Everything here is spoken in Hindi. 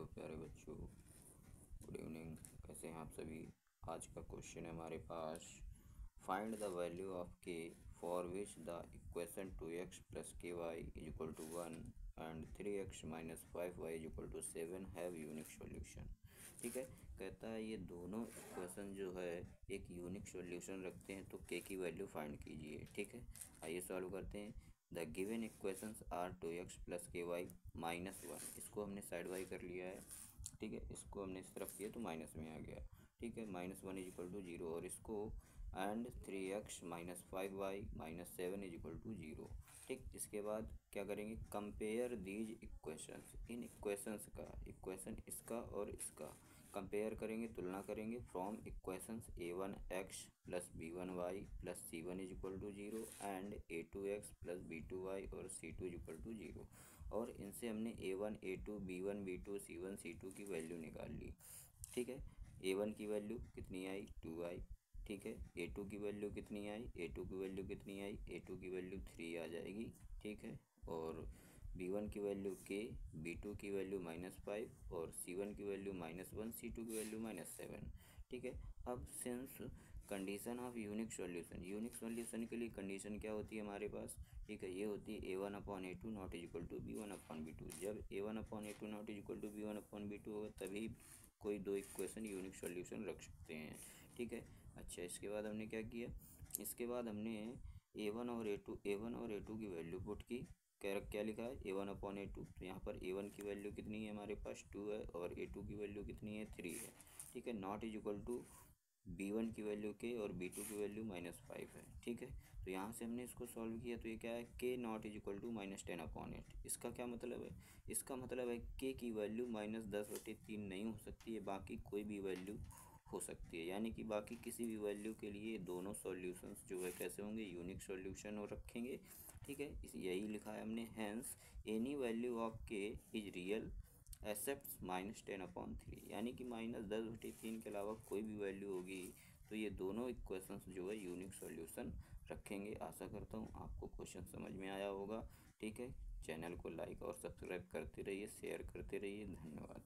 हेलो प्यारे बच्चों, गुड इवनिंग। कैसे हैं आप सभी। आज का क्वेश्चन है हमारे पास, find the value of k for which the equation 2x plus k y is equal to 1 and 3x minus 5y is equal to 7 have unique solution. ठीक है, कहता है ये दोनों इक्वेशन जो है एक यूनिक सॉल्यूशन रखते हैं, तो के की वैल्यू फाइंड कीजिए। ठीक है, आइए सॉल्व करते हैं। The given equations are 2x plus k y minus 1, इसको हमने साइड वाई कर लिया है। ठीक है, इसको हमने इस तरफ किया तो माइनस में आ गया। ठीक है, -1 इज इक्वल टू 0, और इसको and 3x minus 5y minus 7 is equal to 0। ठीक, इसके बाद क्या करेंगे, कंपेयर दीज इक्वेशंस, इन इक्वेशंस का, इक्वेशन इसका और इसका कंपेयर करेंगे, तुलना करेंगे from equations a1x plus b1y plus c1 is equal to 0 and a2x plus b2y और c2 इज इक्वल टू 0। और इनसे हमने a1 a2 b1 b2 c1 c2 की वैल्यू निकाल ली। ठीक है, a1 की वैल्यू कितनी आई, 2 आई। ठीक है, a2 की वैल्यू कितनी आई, a2 की वैल्यू कितनी आई, a2 की वैल्यू 3 आ जाएगी। ठीक है, और b1 की वैल्यू k, b2 की वैल्यू -5 और c1 की वैल्यू -1, c2 की वैल्यू -7। ठीक है, अब since condition of unique solution, unique solution के लिए कंडीशन क्या होती है हमारे पास। ठीक है, ये होती है a1/a2 not is equal to b1/b2। जब a1/a2 not is equal to b1/b2 होगा तभी कोई दो इक्वेशन यूनिक सॉल्यूशन रख सकते हैं। ठीक है, अच्छा इसके बाद हमने क्या किया, इसके बाद हमने a1 और a2 की वैल्यू पुट की। क्या लिखा है, a1/a2, तो यहाँ पर a1 की वैल्यू कितनी है हमारे पास 2 है, और a2 की वैल्यू कितनी है 3 है। ठीक है, not is equal to b1 की वैल्यू k और b2 की वैल्यू -5 है। ठीक है, तो यहाँ से हमने इसको सॉल्व किया तो ये क्या है, k not is equal to -10/8। इसका क्या मतलब है, इसका मतलब है k की वैल्यू -10/3 नहीं हो सकती है, बाकी कोई भी वैल्यू हो सकती है। यानी कि बाकी किसी भी वैल्यू के लिए दोनों सॉल्यूशंस जो है कैसे होंगे, यूनिक सॉल्यूशन और रखेंगे। ठीक है, इस यही लिखा है हमने, हैंस एनी वैल्यू ऑफ के इज रियल एक्सेप्ट -10/3, यानी कि -10/3 के अलावा कोई भी वैल्यू होगी तो ये दोनों इक्वेशंस जो है यूनिक सॉल्यूशन रखेंगे। आशा करता हूँ आपको क्वेश्चन समझ में आया होगा। ठीक है, चैनल को लाइक और सब्सक्राइब करते रहिए, शेयर करते रहिए। धन्यवाद।